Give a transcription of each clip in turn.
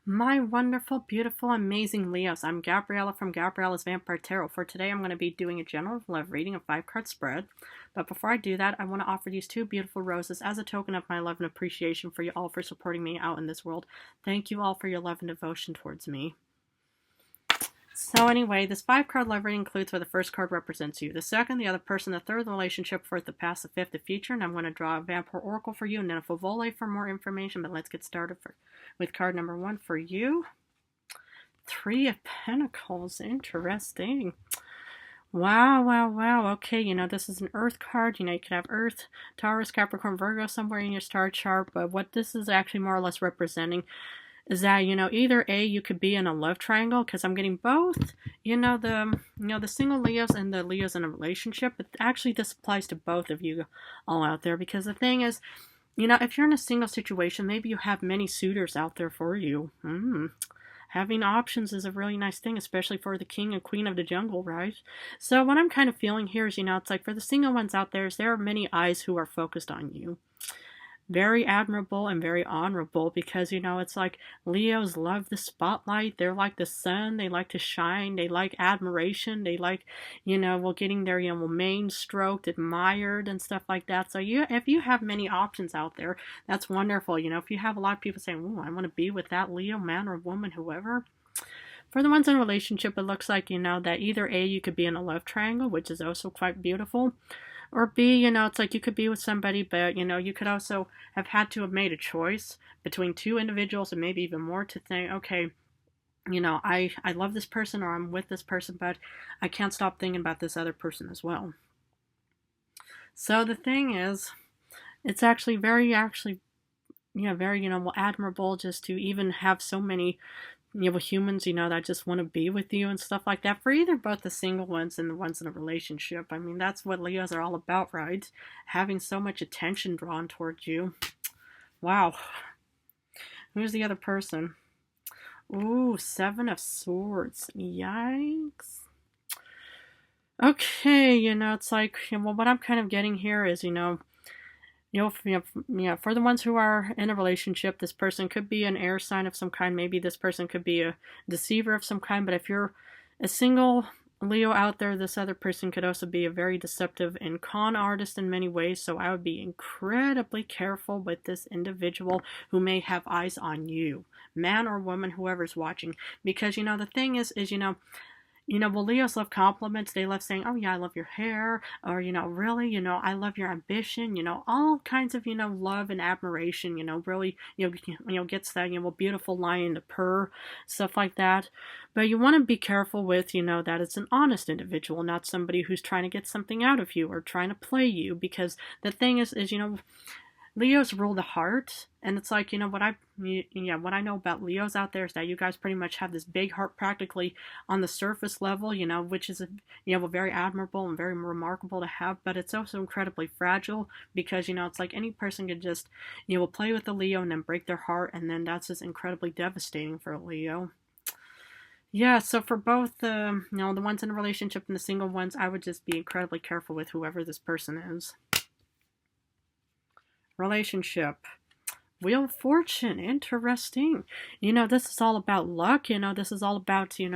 My wonderful, beautiful, amazing Leos. I'm Gabriella from Gabriella's Vampire Tarot. For today, I'm going to be doing a general love reading, a 5-card spread. But before I do that, I want to offer these two beautiful roses as a token of my love and appreciation for you all for supporting me out in this world. Thank you all for your love and devotion towards me. So anyway, this 5-card love reading includes where the first card represents you, the second, the other person, the third, the relationship, fourth, the past, the fifth, the future, and I'm going to draw a Vampire Oracle for you and then a Favole for more information, but let's get started with card number 1 for you. 3 of Pentacles, interesting. Wow, wow, wow. Okay, this is an Earth card. You could have Earth, Taurus, Capricorn, Virgo somewhere in your star chart, but what this is actually more or less representing is that, either A, you could be in a love triangle, because I'm getting both, the single Leos and the Leos in a relationship, but actually this applies to both of you all out there, because the thing is, if you're in a single situation, maybe you have many suitors out there for you. Having options is a really nice thing, especially for the king and queen of the jungle, right? So what I'm kind of feeling here is, it's like for the single ones out there, is there are many eyes who are focused on you. Very admirable and very honorable, because it's like Leos love the spotlight. They're like the sun. They like to shine. They like admiration. They like, getting their main stroked, admired, and stuff like that. So if you have many options out there, that's wonderful. If you have a lot of people saying, "Ooh, I want to be with that Leo man or woman, whoever." For the ones in a relationship, it looks like, that either A, you could be in a love triangle, which is also quite beautiful, or B, it's like you could be with somebody, but, you could also have had to have made a choice between two individuals and maybe even more to think, okay, I love this person or I'm with this person, but I can't stop thinking about this other person as well. So the thing is, it's actually very, admirable just to even have so many humans, that just want to be with you and stuff like that, for either both the single ones and the ones in a relationship. I mean, that's what Leos are all about, right? Having so much attention drawn towards you. Wow. Who's the other person? Ooh, 7 of Swords. Yikes. Okay, it's like, well, what I'm kind of getting here is, for the ones who are in a relationship, this person could be an air sign of some kind. Maybe this person could be a deceiver of some kind. But if you're a single Leo out there, this other person could also be a very deceptive and con artist in many ways. So I would be incredibly careful with this individual who may have eyes on you, man or woman, whoever's watching. Because, the thing is, well, Leos love compliments. They love saying, "Oh yeah, I love your hair," or, "Really, I love your ambition," all kinds of, love and admiration, really, gets that, beautiful lion to purr, stuff like that. But you want to be careful with, that it's an honest individual, not somebody who's trying to get something out of you or trying to play you, because the thing is, Leos rule the heart, and it's like, what I know about Leos out there is that you guys pretty much have this big heart practically on the surface level, which is very admirable and very remarkable to have, but it's also incredibly fragile, because it's like any person could just play with the Leo and then break their heart, and then that's just incredibly devastating for a Leo. Yeah, so for both the ones in a relationship and the single ones, I would just be incredibly careful with whoever this person is. Relationship. Wheel of Fortune, interesting. This is all about luck. This is all about, just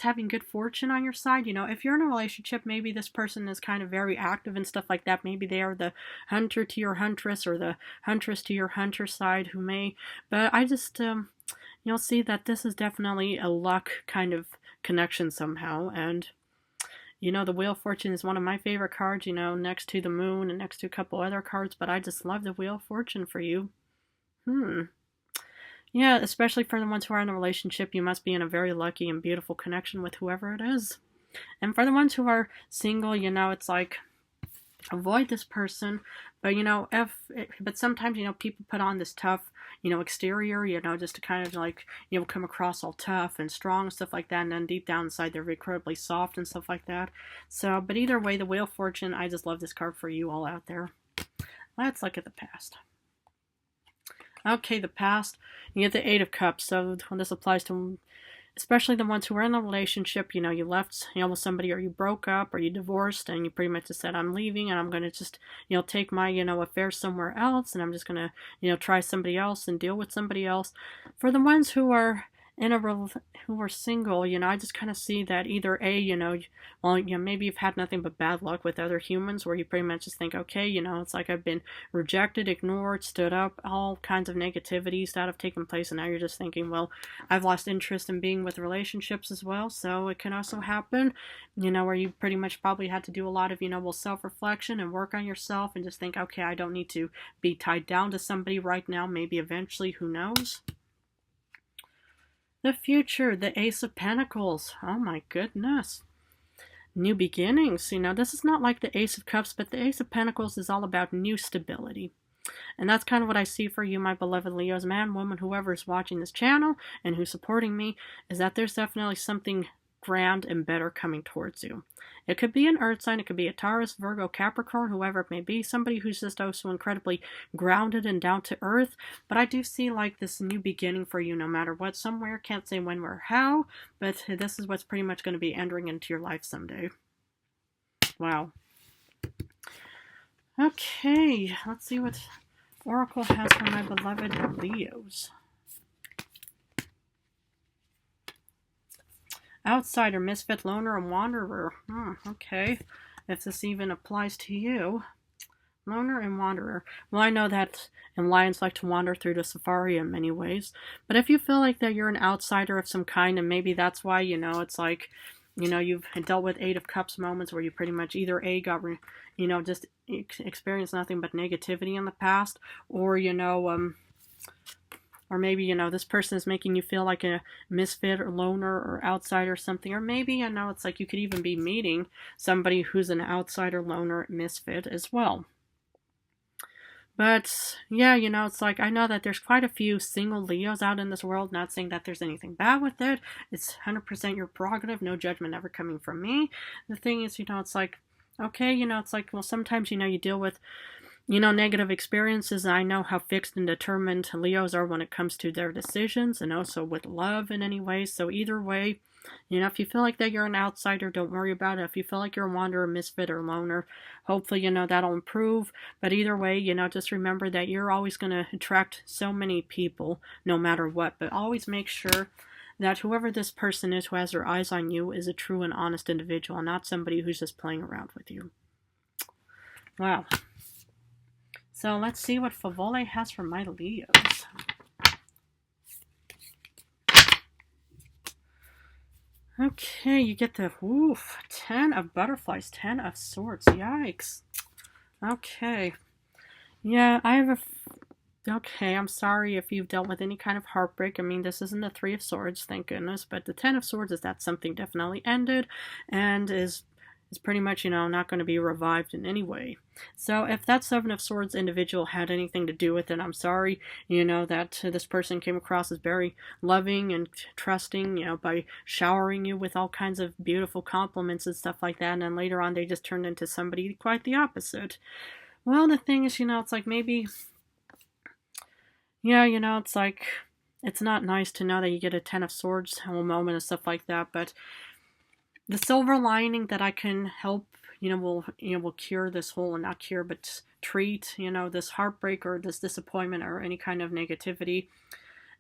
having good fortune on your side. If you're in a relationship, maybe this person is kind of very active and stuff like that. Maybe they are the hunter to your huntress, or the huntress to your hunter side, who may. But I just, you'll see that this is definitely a luck kind of connection somehow. And the Wheel of Fortune is one of my favorite cards, next to the Moon and next to a couple other cards, but I just love the Wheel of Fortune for you. Yeah, especially for the ones who are in a relationship, you must be in a very lucky and beautiful connection with whoever it is. And for the ones who are single, it's like, avoid this person, but but sometimes people put on this tough exterior, just to kind of like come across all tough and strong and stuff like that, and then deep down inside they're incredibly soft and stuff like that. So, but either way, the Wheel of Fortune, I just love this card for you all out there. Let's look at the past. Okay, the past, you get the 8 of Cups, so this applies to especially the ones who were in a relationship, you know, you left, you know, with somebody, or you broke up, or you divorced, and you pretty much just said, I'm leaving, and I'm going to just, you know, take my, you know, affairs somewhere else, and I'm just going to, you know, try somebody else and deal with somebody else. For the ones who are in a who are single, you know, I just kind of see that either A, you know, well, you know, maybe you've had nothing but bad luck with other humans, where you pretty much just think, okay, you know, it's like I've been rejected, ignored, stood up, all kinds of negativities that have taken place, and now you're just thinking, well, I've lost interest in being with relationships as well. So it can also happen, you know, where you pretty much probably had to do a lot of, you know, well, self-reflection and work on yourself, and just think, okay, I don't need to be tied down to somebody right now, maybe eventually, who knows. The future, the Ace of Pentacles. Oh my goodness. New beginnings. You know, this is not like the Ace of Cups, but the Ace of Pentacles is all about new stability. And that's kind of what I see for you, my beloved Leos, man, woman, whoever is watching this channel and who's supporting me, is that there's definitely something grand and better coming towards you. It could be an earth sign, it could be a Taurus, Virgo, Capricorn, whoever it may be, somebody who's just also incredibly grounded and down to earth. But I do see like this new beginning for you no matter what, somewhere, can't say when or how, but this is what's pretty much going to be entering into your life someday. Wow. Okay, let's see what Oracle has for my beloved Leos. Outsider, misfit, loner, and wanderer. Okay, if this even applies to you. Loner and wanderer. Well, I know that lions like to wander through the safari in many ways, but if you feel like that you're an outsider of some kind, and maybe that's why, you know, it's like, you know, you've dealt with Eight of Cups moments where you pretty much either A, got, you know, just experienced nothing but negativity in the past, or, you know, or maybe, you know, this person is making you feel like a misfit or loner or outsider or something. Or maybe, you know, it's like you could even be meeting somebody who's an outsider, loner, misfit as well. But, yeah, you know, it's like I know that there's quite a few single Leos out in this world. Not saying that there's anything bad with it. It's 100% your prerogative. No judgment ever coming from me. The thing is, you know, it's like, okay, you know, it's like, well, sometimes, you know, you deal with, you know, negative experiences. I know how fixed and determined Leos are when it comes to their decisions, and also with love in any way. So either way, you know, if you feel like that you're an outsider, don't worry about it. If you feel like you're a wanderer, misfit, or loner, hopefully, you know, that'll improve. But either way, you know, just remember that you're always going to attract so many people no matter what. But always make sure that whoever this person is who has their eyes on you is a true and honest individual, not somebody who's just playing around with you. Wow. So let's see what Favole has for my Leos. Okay, you get the 10 of butterflies, 10 of swords. Yikes. Okay. Yeah, I have okay, I'm sorry if you've dealt with any kind of heartbreak. I mean, this isn't the 3 of swords, thank goodness, but the 10 of swords is that something definitely ended and is pretty much, you know, not going to be revived in any way. So if that 7 of swords individual had anything to do with it, I'm sorry, you know, that this person came across as very loving and trusting, you know, by showering you with all kinds of beautiful compliments and stuff like that, and then later on they just turned into somebody quite the opposite. Well, the thing is, you know, it's like maybe, yeah, you know, it's like, it's not nice to know that you get a 10 of swords moment and stuff like that, but the silver lining that I can help, you know, will cure this whole, and not cure, but treat, you know, this heartbreak or this disappointment or any kind of negativity,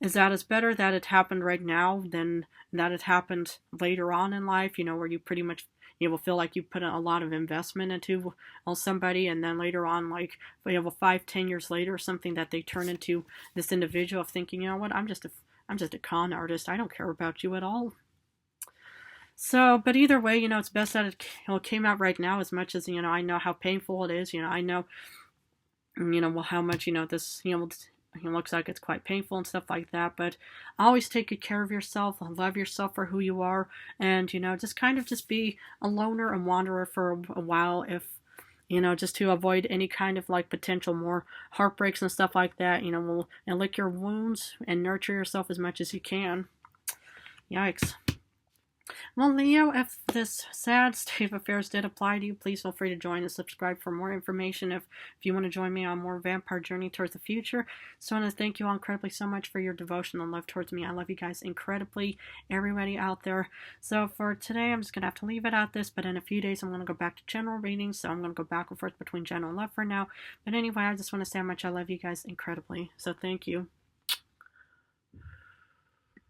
is that it's better that it happened right now than that it happened later on in life, you know, where you pretty much, you will feel like you put a lot of investment into somebody, and then later on, like, you have 5-10 years later, something that they turn into this individual of thinking, you know what, I'm just a con artist, I don't care about you at all. So, but either way, you know, it's best that it came out right now, as much as, you know, I know how painful it is, you know, I know, you know, well, how much, you know, this, you know, it looks like it's quite painful and stuff like that, but always take good care of yourself, love yourself for who you are, and, you know, just kind of just be a loner and wanderer for a while, if, you know, just to avoid any kind of, like, potential more heartbreaks and stuff like that, you know, and lick your wounds and nurture yourself as much as you can. Yikes. Well, Leo, if this sad state of affairs did apply to you, please feel free to join and subscribe for more information if you want to join me on more vampire journey towards the future. So I want to thank you all incredibly so much for your devotion and love towards me. I love you guys incredibly, everybody out there. So for today, I'm just going to have to leave it at this, but in a few days, I'm going to go back to general readings, so I'm going to go back and forth between general and love for now. But anyway, I just want to say how much I love you guys incredibly. So thank you.